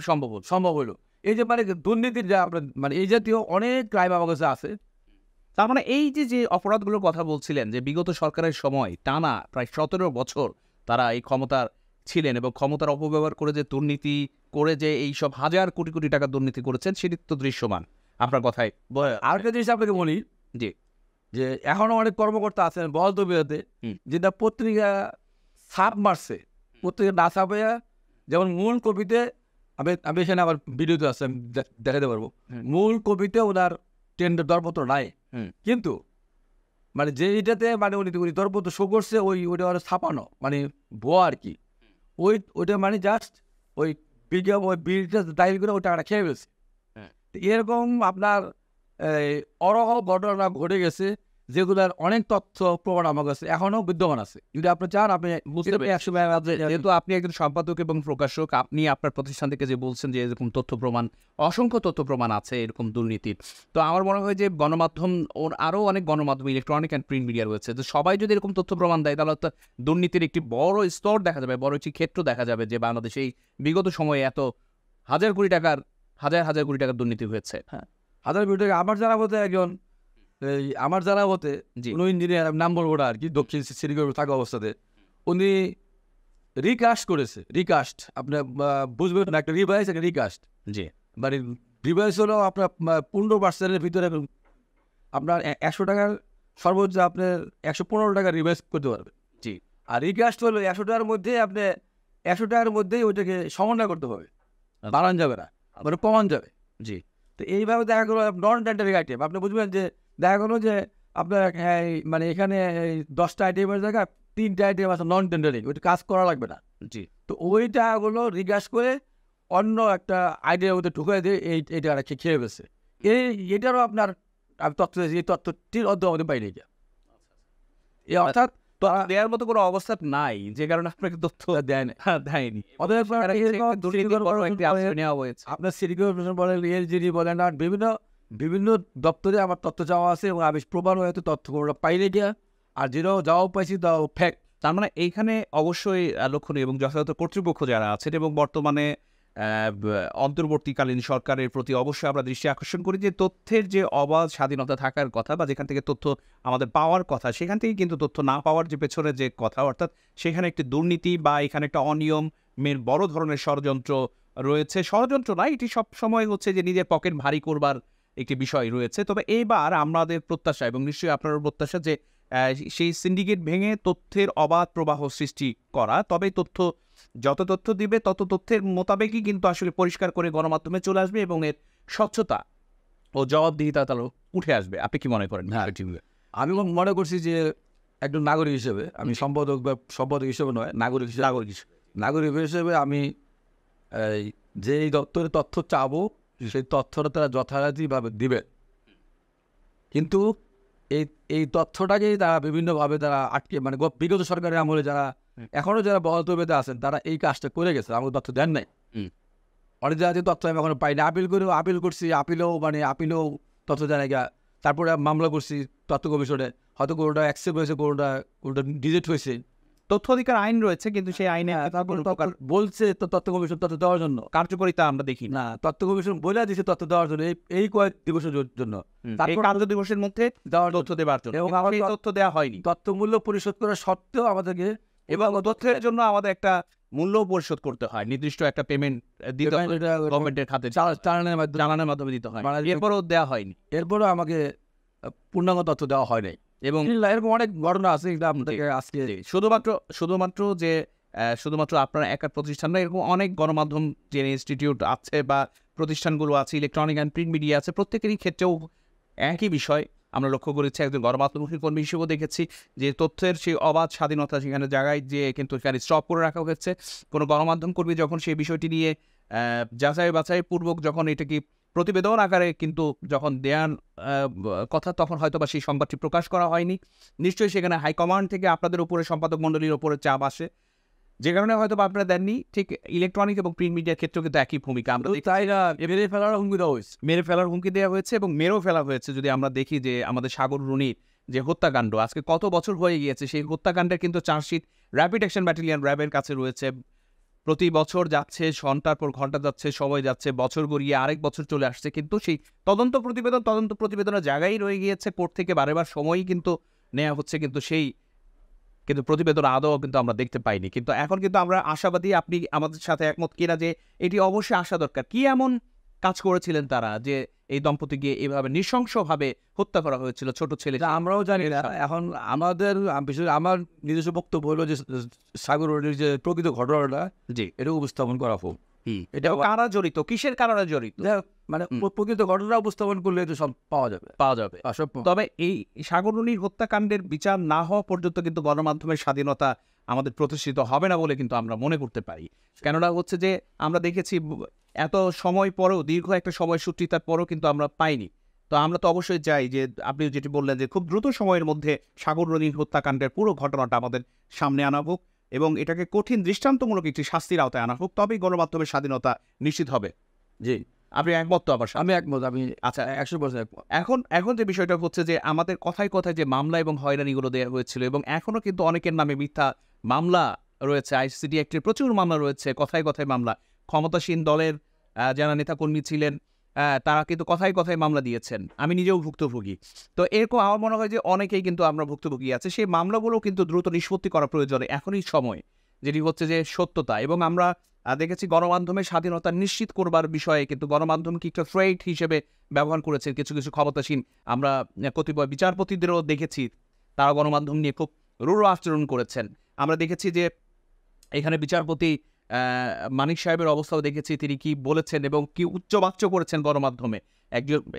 S1: সম্ভব
S2: হইলো? এই যে মানে দুর্নীতির যা আপনার মানে এই জাতীয় অনেক ক্রাইম আমার কাছে আছে।
S1: তার মানে এই যে অপরাধগুলোর কথা বলছিলেন, যে বিগত সরকারের সময় টানা প্রায় 17 বছর তারা এই ক্ষমতার ছিলেন, এবং ক্ষমতার অপব্যবহার করে যে দুর্নীতি করে যে এইসব হাজার কোটি কোটি টাকা দুর্নীতি করেছেন, সেটি তো দৃশ্যমান আপনার কথায়।
S2: আরেকটা জিনিস আপনাকে বলি,
S1: জি,
S2: যে এখনো অনেক কর্মকর্তা আছেন বলদবিয়াতে, যেটা পত্রিকা ছাপ মারছে, পত্রিকা না ছাপাইয়া, যেমন মূল কপিতে, আমি এখানে আমার ভিডিওতে আছে, আমি দেখাতে পারবো, মূল কপিতে ওনার টেন্ডার দরপত্র নাই, কিন্তু মানে যে এটাতে মানে উনি দরপত্র শো করছে, ওইটা ছাপানো মানে ভুয়া আর কি। ওইটা মানে জাস্ট ওই বিলটা দাখিল করে ওই টাকাটা খেয়ে ফেলছে। এরকম আপনার অরহ ঘটনা ঘটে গেছে, যেগুলোর অনেক তথ্য প্রমাণ আমার কাছে এখনো বিদ্যমান আছে। যদি আপনি চান, আপনি বুঝতে পারেন,
S1: যেহেতু আপনি একজন সম্পাদক এবং প্রকাশক, আপনি আপনার প্রতিষ্ঠান থেকে যে বলছেন যে এরকম অসংখ্য তথ্য প্রমাণ আছে এরকম দুর্নীতির, তো আমার মনে হয় যে গণমাধ্যম, আরও অনেক গণমাধ্যম, ইলেকট্রনিক অ্যান্ড প্রিন্ট মিডিয়া রয়েছে, যে সবাই যদি এরকম তথ্য প্রমাণ দেয়, তাহলে তো দুর্নীতির একটি বড় স্তর দেখা যাবে, বড় একটি ক্ষেত্র দেখা যাবে, যে বাংলাদেশে এই বিগত সময়ে এত হাজার কোটি টাকার দুর্নীতি হয়েছে।
S2: হ্যাঁ, হাজার কোটি টাকা। আমার জানা মতে কোনো ইঞ্জিনিয়ার, নাম বলবো না আর কি, দক্ষিণ সিরিগঞ্জে থাকা অবস্থাতে উনি রিকাস্ট আপনার বুঝবেন না, একটা রিভাইস, একটা রিকাস্ট।
S1: জি,
S2: মানে রিভাইস হলো আপনার 15% ভিতরে আপনার 100 টাকার সর্বোচ্চ আপনার 115 টাকা রিভাইস করতে পারবে।
S1: জি,
S2: আর রিকাস্ট হলো 100 টাকার মধ্যে, আপনি 100 টাকার মধ্যেই ওইটাকে সমন্বয় করতে হবে, বাড়ানো যাবে না, মানে কমান যাবে।
S1: জি,
S2: তো এইভাবে দেখা গেলো নন টেন্ডারিং আইটেম, আপনি বুঝবেন যে দেখা গেলো যে আপনার মানে এখানে 10টা আইটেমের জায়গায় 3টা আইটেম আছে নন টেন্ডারিং, ওইটা কাজ করা লাগবে না।
S1: জি,
S2: তো ওই টাকাগুলো রিকাস্ট করে অন্য একটা আইডিয়ার মধ্যে ঢুকে দিয়ে এই টাকাটা খেয়ে ফেলছে। এটারও আপনার আমি তথ্য দিয়েছি, এই তথ্যটির অর্ধ আমাদের বাইরে গিয়া এই অর্থাৎ
S1: দেওয়ার মতো কোনো অবস্থা নাই, যে কারণে আপনাকে তথ্য
S2: দেয় না।
S1: দেয়নি।
S2: অতএব
S1: নেওয়া হয়েছে।
S2: আপনার সিটি কর্পোরেশন বলেন, এলজিডি বলেন, আর বিভিন্ন বিভিন্ন দপ্তরে আমার তথ্য চাওয়া আছে এবং আমি প্রমাণ হয়তো তথ্য কোনোটা পাইলে গিয়া, আর যেটাও যাওয়াও পাইছি তাও ফ্যাক্ট।
S1: তার মানে এইখানে অবশ্যই লক্ষণীয় এবং যথাযথ কর্তৃপক্ষ যারা আছেন এবং বর্তমানে অন্তর্বর্তীকালীন সরকারের প্রতি অবশ্যই আমরা দৃষ্টি আকর্ষণ করি যে তথ্যের যে অবাধ স্বাধীনতা থাকার কথা বা যেখান থেকে তথ্য আমাদের পাওয়ার কথা, সেখান থেকে কিন্তু তথ্য না পাওয়ার যে পেছনে যে কথা, অর্থাৎ সেখানে একটি দুর্নীতি বা এখানে একটা অনিয়মের বড় ধরনের ষড়যন্ত্র রয়েছে। ষড়যন্ত্র নয়, এটি সব সময় হচ্ছে যে নিজের পকেট ভারী করবার একটি বিষয় রয়েছে। তবে এইবার আমাদের প্রত্যাশা এবং নিশ্চয়ই আপনার প্রত্যাশা যে সেই সিন্ডিকেট ভেঙে তথ্যের অবাধ প্রবাহ সৃষ্টি করা, তবে যত তথ্য দিবে তত তথ্যের মোতাবেকই কিন্তু আসলে পরিষ্কার করে গণমাধ্যমে চলে আসবে এবং এর স্বচ্ছতা ও জবাবদিহিতা তাহলে উঠে আসবে। আপনি কি মনে করেন?
S2: হ্যাঁ, আমি মনে করছি যে একজন নাগরিক হিসেবে, আমি সম্পাদক বা সম্পাদক হিসেবে নয়, নাগরিক হিসেবে আমি যে দপ্তরে তথ্য চাবো সেই তথ্যটা তারা যথাযথভাবে দিবে, কিন্তু এই তথ্যটাকেই তারা বিভিন্নভাবে তারা আটকে, মানে বিগত সরকারের আমলে যারা এখনো যারা বহতবেদে আছেন তারা এই কাজটা করে গেছে, আমাকে তথ্য দেন নাই। অনেক জায়গাতে তথ্য আমি এখনো পাইনি, আপিল করছি, আপিলেও তথ্য দেয় না। তারপরে মামলা করছি তথ্য কমিশনে, হয়তো কোনোটা অ্যাকসেপ্ট হয়েছে, কোনোটা ডিজেক্ট হয়েছে।
S1: তথ্য অধিকার আইন রয়েছে, কিন্তু সেই আইনে
S2: বলছে তো তথ্য কমিশন তথ্য দেওয়ার জন্য,
S1: কার্যকরিতা আমরা দেখি
S2: না। তথ্য কমিশন বলে দিয়েছে তথ্য দেওয়ার জন্য এই কয়েক দিবসের জন্য,
S1: তারপর কার্য দিবসের মধ্যে তথ্য দেওয়ার জন্য, এবং আমার তথ্য দেওয়া হয়নি।
S2: তথ্য মূল্য পরিশোধ করা সত্ত্বেও আমাদেরকে,
S1: এবং তথ্যের জন্য আমাদের একটা মূল্য পরিশোধ করতে হয়, নির্দিষ্ট একটা পেমেন্ট দিতে হয় গভর্নমেন্টের খাতে, জানানোর মাধ্যমে দিতে হয়, এরপরও দেওয়া হয়নি।
S2: এরপরও আমাকে পূর্ণাঙ্গ তথ্য দেওয়া হয় নাই। এবং এরকম অনেক ঘটনা আছে আপনাদেরকে আজকে
S1: শুধুমাত্র আপনার একার প্রতিষ্ঠান না, এরকম অনেক গণমাধ্যম যে ইনস্টিটিউট আছে বা প্রতিষ্ঠানগুলো আছে, ইলেকট্রনিক অ্যান্ড প্রিন্ট মিডিয়া আছে, প্রত্যেকেরই ক্ষেত্রেও একই বিষয় আমরা লক্ষ্য করেছি। একজন গণমাধ্যমমুখী কর্মী হিসেবেও দেখেছি যে তথ্যের সেই অবাধ স্বাধীনতা সেখানে জায়গায় যে কিন্তু সেখানে স্টপ করে রাখা হয়েছে। কোনো গণমাধ্যম কর্মী যখন সেই বিষয়টি নিয়ে যাচাই বাছাই পূর্বক যখন এটাকে প্রতিবেদন আকারে কিন্তু যখন দেয়ার কথা, তখন হয়তো বা সেই সংবাদটি প্রকাশ করা হয়নি। নিশ্চয়ই সেখানে হাইকমান্ড থেকে আপনাদের উপরে, সম্পাদক মণ্ডলীর উপরে চাপ আসে, যে কারণে হয়তো বা আপনারা দেননি। ঠিক ইলেকট্রনিক এবং প্রিন্ট মিডিয়ার ক্ষেত্রেও কিন্তু একই ভূমিকা আমরা
S2: তাই না,
S1: মেরে ফেলার হুমকি দেওয়া হয়েছে এবং মেরেও ফেলা হয়েছে। যদি আমরা দেখি যে আমাদের সাগর রুনির যে হত্যাকাণ্ড আজকে কত বছর হয়ে গিয়েছে, সেই হত্যাকাণ্ডের কিন্তু চার্জশিট র্যাপিড অ্যাকশন ব্যাটালিয়ন র্যাবের কাছে রয়েছে। প্রতি বছর যাচ্ছে, ঘন্টার পর ঘন্টা যাচ্ছে, সময় যাচ্ছে, বছর গড়িয়ে আরেক বছর চলে আসছে, কিন্তু সেই তদন্ত প্রতিবেদনের জায়গায় রয়ে গিয়েছে। কোর্ট থেকে বারেবার সময়ই কিন্তু নেওয়া হচ্ছে, কিন্তু প্রতিবেদন আদৌ কিন্তু আমরা দেখতে পাইনি। কিন্তু এখন কিন্তু আমরা আশাবাদী, আপনি আমাদের সাথে একমত কিনা যে এটি অবশ্যই আসা দরকার। কি এমন কাজ করেছিলেন তারা যে এই দম্পতিকে এভাবে নৃশংসভাবে হত্যা করা হয়েছিল, ছোট ছেলে?
S2: আমরাও জানি না। এখন আমাদের আমার নিজস্ব বক্তব্য হলো যে সাগর রোডের যে প্রকৃত ঘটনাটা,
S1: জি,
S2: এটা উপস্থাপন করা হোক।
S1: এটা কারা জড়িত, কিসের কারণে জড়িত,
S2: মানে প্রকৃত ঘটনা উপস্থাপন করলে তো সব পাওয়া যাবে।
S1: তবে এই সাগররুনির হত্যাকাণ্ডের বিচার না হওয়া পর্যন্ত কিন্তু গণমাধ্যমের স্বাধীনতা আমাদের প্রতিষ্ঠিত হবে না বলে কিন্তু আমরা মনে করতে পারি। কেননা হচ্ছে যে আমরা দেখেছি এত সময় পরেও, দীর্ঘ একটা সময় সূত্রিতার পরেও কিন্তু আমরা পাইনি। তো আমরা তো অবশ্যই চাই যে আপনি যেটি বললেন যে খুব দ্রুত সময়ের মধ্যে সাগররুনির হত্যাকাণ্ডের পুরো ঘটনাটা আমাদের সামনে আনা হোক এবং এটাকে কঠিন দৃষ্টান্তমূলক একটি শাস্তির আওতায় আনা হোক, তবেই গণমাধ্যমের স্বাধীনতা নিশ্চিত হবে।
S2: জি,
S1: আপনি একমত তো? আবার
S2: আমি একমত। আচ্ছা, 100% একমত।
S1: এখন যে বিষয়টা হচ্ছে যে আমাদের কথায় কথায় যে মামলা এবং হয়রানিগুলো দেওয়া হয়েছিল, এবং এখনও কিন্তু অনেকের নামে মিথ্যা মামলা রয়েছে, আইসিটি অ্যাক্টের প্রচুর মামলা রয়েছে, কথায় কথায় মামলা। ক্ষমতাসীন দলের যারা নেতাকর্মী ছিলেন তারা কিন্তু কথায় কথায় মামলা দিয়েছেন, আমি নিজেও ভুক্তভোগী। তো এরকম আমার মনে হয় যে অনেকেই কিন্তু আমরা ভুক্তভোগী আছে, সেই মামলাগুলো কিন্তু দ্রুত নিষ্পত্তি করা প্রয়োজন এখনই সময়, যেটি হচ্ছে যে সত্যতা। এবং আমরা দেখেছি গণমাধ্যমের স্বাধীনতা নিশ্চিত করবার বিষয়ে কিন্তু গণমাধ্যমকে একটা থ্রেট হিসেবে ব্যবহার করেছেন কিছু কিছু ক্ষমতাসীন। আমরা কতিপয় বিচারপতিদেরও দেখেছি তারা গণমাধ্যম নিয়ে খুব রূঢ় আচরণ করেছেন। আমরা দেখেছি যে এখানে বিচারপতি মানিক সাহেবের অবস্থাও দেখেছি, তিনি কি বলেছেন এবং কি উচ্চবাচ্য করেছেন গণমাধ্যমে।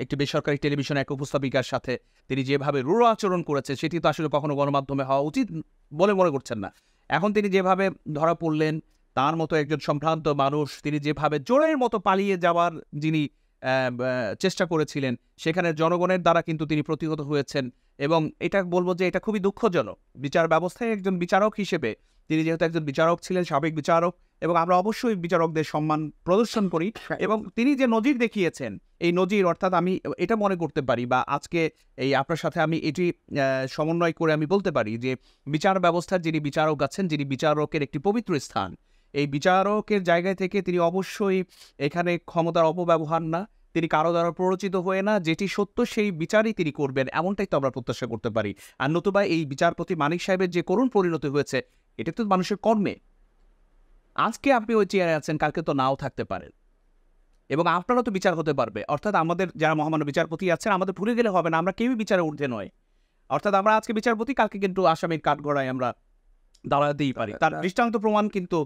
S1: একটি বেসরকারি টেলিভিশন এক উপস্থাপিকার সাথে তিনি যেভাবে রূঢ় আচরণ করেছে, সেটি তো আসলে কখনো গণমাধ্যমে হওয়া উচিত বলে মনে করছেন না। এখন তিনি যেভাবে ধরা পড়লেন, তার মতো একজন সম্ভ্রান্ত মানুষ, তিনি যেভাবে জোরের মতো পালিয়ে যাওয়ার যিনি চেষ্টা করেছিলেন, সেখানে জনগণের দ্বারা কিন্তু তিনি প্রতিহত হয়েছেন। এবং এটা বলবো যে এটা খুবই দুঃখজনক। বিচার ব্যবস্থায় একজন বিচারক হিসেবে তিনি যেহেতু একজন বিচারক ছিলেন, সাবেক বিচারক, এবং আমরা অবশ্যই বিচারকদের সম্মান প্রদর্শন করি, এবং তিনি যে নজির দেখিয়েছেন, এই নজির অর্থাৎ আমি এটা মনে করতে পারি, বা আজকে এই আপনার সাথে আমি এটি সমন্বয় করে আমি বলতে পারি যে বিচার ব্যবস্থার যিনি বিচারক আছেন, যিনি বিচারকের একটি পবিত্র স্থান, এই বিচারকের জায়গায় থেকে তিনি অবশ্যই এখানে ক্ষমতার অপব্যবহার না, তিনি কারো দ্বারা প্ররোচিত হয়ে না, যেটি সত্য সেই বিচারই তিনি করবেন, এমনটাই তো আমরা প্রত্যাশা করতে পারি। আর নতুবা এই বিচারপতি মানিক সাহেবের যে করুণ পরিণতি হয়েছে, এটা তো মানুষের কর্মে। আজকে আপনি ওই চেয়ারে আছেন, কালকে তো নাও থাকতে পারেন, এবং আপনারও তো বিচার হতে পারবে। অর্থাৎ আমাদের যারা মহামান্য বিচারপতি আছেন, আমাদের ভুলে গেলে হবে না, আমরা কেউই বিচারে ঊর্ধ্বে নয়। অর্থাৎ আমরা আজকে বিচারপতি, কালকে কিন্তু আসামির কাঠগড়ায় আমরা দাঁড়াতেই পারি। তার দৃষ্টান্ত প্রমাণ কিন্তু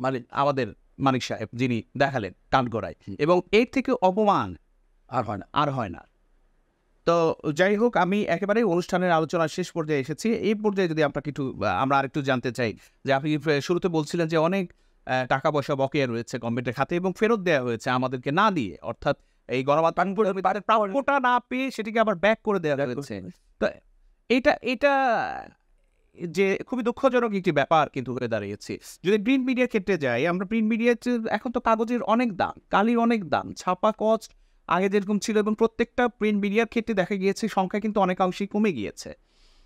S1: আমাদের মানিক সাহেব যিনি দেখালেন কাঠগড়ায়, এবং এর থেকে অপমান আর হয় না। তো যাই হোক, আমি একেবারে অনুষ্ঠানের আলোচনার শেষ পর্যায়ে এসেছি। এই পর্যায়ে যদি আপনাকে আমরা আরেকটু জানতে চাই যে আপনি শুরুতে বলছিলেন যে অনেক টাকা পয়সা বকেয়া রয়েছে গভর্নমেন্টের খাতে এবং ফেরত দেওয়া হয়েছে আমাদেরকে না দিয়ে, অর্থাৎ এই গণমাধ্যম প্রাপ্যটা না পেয়ে সেটিকে আবার ব্যাক করে দেওয়া হয়েছে। তো এটা যে খুবই দুঃখজনক একটি ব্যাপার কিন্তু হয়ে দাঁড়িয়েছে। যদি প্রিন্ট মিডিয়ার ক্ষেত্রে যাই, আমরা প্রিন্ট মিডিয়াতে এখন তো কাগজের অনেক দাম, কালির অনেক দাম, ছাপা কস্ট আগে যেরকম ছিল, এবং প্রত্যেকটা প্রিন্ট মিডিয়ার ক্ষেত্রে দেখা গিয়েছে সংখ্যা কিন্তু অনেকাংশেই কমে গিয়েছে,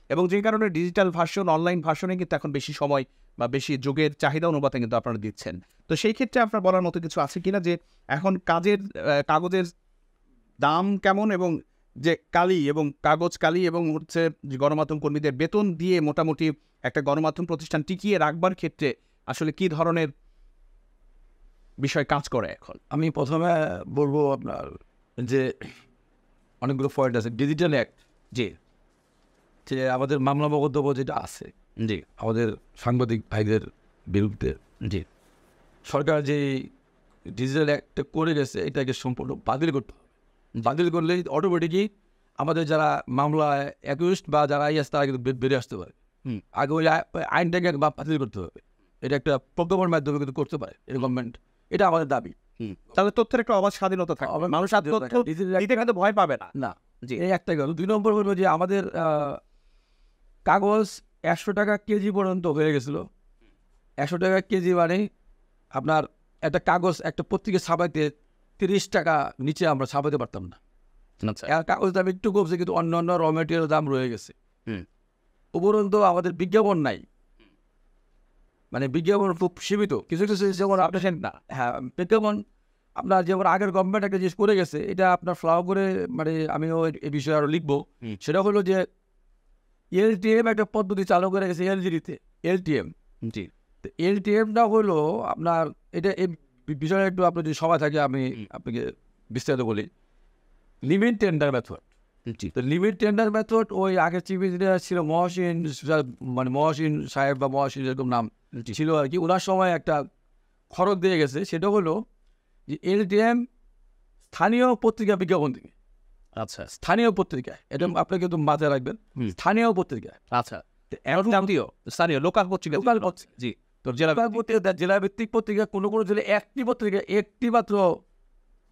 S1: এবং যে কারণে ডিজিটাল ভার্সন, অনলাইন ভার্সনে কিন্তু এখন বেশি সময় বা বেশি যুগের চাহিদা অনুপাতে কিন্তু আপনারা দিচ্ছেন। তো সেই ক্ষেত্রে আপনার বলার মতো কিছু আছে কিনা যে এখন কাগজের দাম কেমন, এবং যে কালি এবং কাগজ কালি এবং হচ্ছে যে গণমাধ্যম কর্মীদের বেতন দিয়ে মোটামুটি একটা গণমাধ্যম প্রতিষ্ঠান টিকিয়ে রাখবার ক্ষেত্রে আসলে কি ধরনের বিষয় কাজ করে এখন?
S2: আমি প্রথমে বলবো আপনার যে অনেকগুলো পয়েন্ট আছে। ডিজিটাল অ্যাক্ট যে আমাদের মামলা মোকদ্দমা যেটা আছে আমাদের সাংবাদিক ভাইদের বিরুদ্ধে, সরকার যে ডিজিটাল অ্যাক্টটা করে গেছে এটাকে সম্পূর্ণ বাতিল করতে হবে। বাতিল করলে অটোমেটিকই আমাদের যারা মামলায় অ্যাকিউজড বা যারা আছে তারা কিন্তু বেরিয়ে আসতে পারে। আগে ওই আইনটাকে বাতিল করতে হবে। এটা একটা প্রজ্ঞাপনের মাধ্যমে কিন্তু করতে পারে এই গভর্নমেন্ট, এটা আমাদের দাবি।
S1: তাহলে তথ্যের একটা অবাধ স্বাধীনতা থাকবে, মানুষ আর তথ্য দিতে কিন্তু ভয় পাবে না।
S2: এই একটা গেল। 2 নম্বর হলো যে আমাদের কাগজ 100 টাকা কেজি পর্যন্ত হয়ে গেছিলো। 100 টাকা কেজি মানে আপনার একটা কাগজ, একটা পত্রিকা ছাপাইতে 30 টাকা নিচে আমরা ছাপাতে পারতাম না। কাগজ দাম একটু কমছে, কিন্তু অন্য র মেটেরিয়াল দাম রয়ে গেছে। উপরন্তু আমাদের বিজ্ঞাপন নাই, মানে বিজ্ঞাপন খুব সীমিত। কিছু কিছু যেমন আপনার বিজ্ঞাপন আপনার যেমন আগের গভর্নমেন্ট একটা জিনিস করে গেছে, এটা আপনার ফ্লাও করে, মানে আমিও এই বিষয়ে আরও লিখবো। সেটা হলো যে এলটিএম একটা পদ্ধতি চালু করে গেছে এলজিডিতে, এলটিএম। তো এলটিএমটা হলো আপনার এটা এই বিষয়ে একটু আপনার যদি সবাই থাকে আমি আপনাকে বিস্তারিত বলি। Limit tender method. তো লিমিট টেন্ডার মেথড ওই আগের চিফ ইঞ্জিনিয়ার ছিল মহসিন, মানে মহসিন সাহেব বা মহসিন এরকম নাম ছিল আর কি। ওনার সময় একটা খরচ দিয়ে গেছে, সেটা হলো যে এলটিএম স্থানীয় পত্রিকা বিজ্ঞাপন থেকে।
S1: আচ্ছা,
S2: স্থানীয় পত্রিকায়, এটা আপনাকে কিন্তু মাথায় রাখবেন, স্থানীয় পত্রিকায়।
S1: আচ্ছা, স্থানীয় লোকাল পত্রিকা। জি,
S2: তো জেলা ভিত্তিক পত্রিকা, কোনো জেলায় একটি মাত্র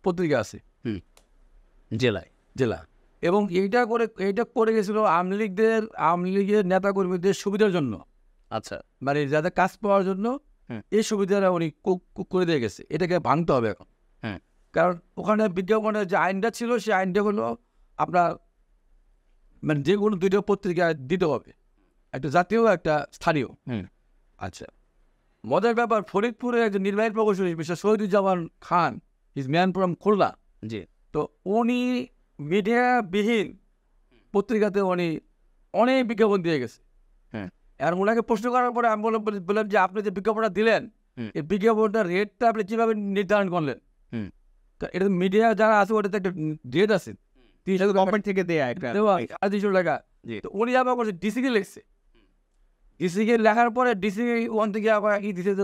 S2: পত্রিকা আছে জেলা। এবং এইটা করে গেছিল আওয়ামী লীগের নেতা কর্মীদের সুবিধার জন্য।
S1: আচ্ছা,
S2: মানে যাদের কাজ পাওয়ার জন্য এই সুবিধাটা উনি করে দিয়ে গেছে। এটাকে ভাঙতে হবে এখন। কারণ ওখানে বিজ্ঞাপনের যে আইনটা ছিল, সেই আইনটা হলো আপনার মানে যে কোনো 2টা পত্রিকা দিতে হবে, একটা জাতীয় একটা স্থানীয়। আচ্ছা, মজার ব্যাপার, ফরিদপুরে একজন নির্বাহী প্রকৌশলী mister Shahiduzzaman Khan, is man from Khulna. তো উনি মিডিয়াবিহীন পত্রিকাতে উনি অনেক বিজ্ঞাপন দিয়ে গেছে। আর ওনাকে প্রশ্ন করার পরে আমি বললাম যে আপনি যে বিজ্ঞাপনটা দিলেন, এই বিজ্ঞাপনটার রেটটা আপনি কীভাবে নির্ধারণ করলেন? এটা মিডিয়া যারা আছে ওটাতে একটা রেট আছে,
S1: গভর্নমেন্ট থেকে দেয়া একটা
S2: 250 টাকা। তো উনি আবার করছে ডিসিকে লিখছে। ডিসিকে লেখার পরে ডিসি ওখান থেকে আবার দিছে যে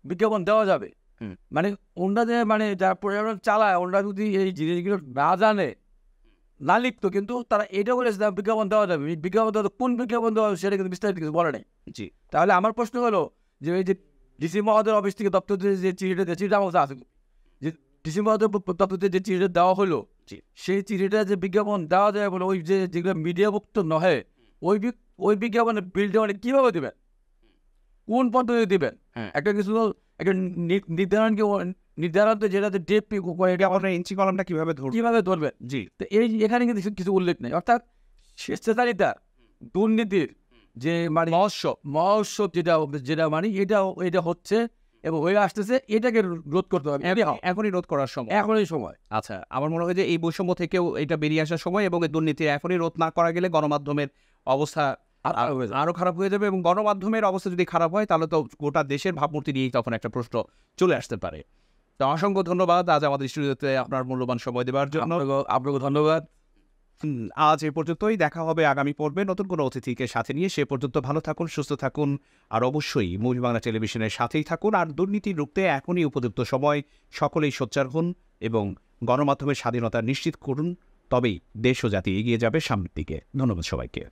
S2: বিজ্ঞাপন দেওয়া যাবে। মানে ওনারা যে মানে যারা প্রশাসন চালায়, ওনারা যদি এই জিনিসগুলো না জানে, না লিখতো, কিন্তু তারা এটা বলেছে বিজ্ঞাপন দেওয়া যাবে। বিজ্ঞাপন দেওয়া, কোন বিজ্ঞাপন দেওয়া হবে সেটা কিন্তু বিস্তারিত কিছু বলে নাই। তাহলে আমার প্রশ্ন হলো যে এই যে ডিসি মহোদয়ের অফিস থেকে দপ্তর যে চিঠিটা আমার কাছে আছে, যে ডিসি মহোদয় তত্ত্বতে যে চিঠিটা দেওয়া হলো,
S1: জি।
S2: সেই চিঠিটা যে বিজ্ঞাপন দেওয়া যায় বলে ওই যেগুলো মিডিয়াভুক্ত নহে, ওই বিজ্ঞাপনের বিলটা মানে কীভাবে দেবেন, কোন পদ্ধতি দেবেন?
S1: হ্যাঁ।
S2: একটা নির্ধারণ তো যেটাতে ডিএপি
S1: আপনার ইঞ্চি কলামটা কিভাবে ধরবেন?
S2: কীভাবে ধরবেন?
S1: জি,
S2: তো এখানে কিন্তু কিছু উল্লেখ নেই। অর্থাৎ স্বেচ্ছাচারিতা, দুর্নীতির যে মানে মহোৎসব যেটা মানে এটা হচ্ছে এবং হয়ে আসতেছে, এটাকে রোধ করতে হবে।
S1: এখনই রোধ করার সময়।
S2: এখনই সময়।
S1: আচ্ছা, আমার মনে হয় যে এই বৈষম্য থেকেও এটা বেরিয়ে আসার সময় এবং এই দুর্নীতি এখনই রোধ না করা গেলে গণমাধ্যমের অবস্থা আরো খারাপ হয়ে যাবে এবং গণমাধ্যমের অবস্থা যদি খারাপ হয় তাহলে তো গোটা দেশের ভাবমূর্তি নিয়েই তখন একটা প্রশ্ন চলে আসতে পারে। তো অসংখ্য ধন্যবাদ আজ আমাদের স্টুডিওতে আপনার মূল্যবান সময় দেওয়ার জন্য।
S2: আপনাকে ধন্যবাদ।
S1: আজ এ পর্যন্তই, দেখা হবে আগামী পর্বে নতুন কোনো অতিথিকে সাথে নিয়ে। সে পর্যন্ত ভালো থাকুন, সুস্থ থাকুন, আর অবশ্যই মুভি বাংলা টেলিভিশনের সাথেই থাকুন। আর দুর্নীতি রুখতে এখনই উপযুক্ত সময়, সকলেই সোচ্চার হন এবং গণমাধ্যমের স্বাধীনতা নিশ্চিত করুন, তবেই দেশ ও জাতি এগিয়ে যাবে সামনের দিকে। ধন্যবাদ সবাইকে।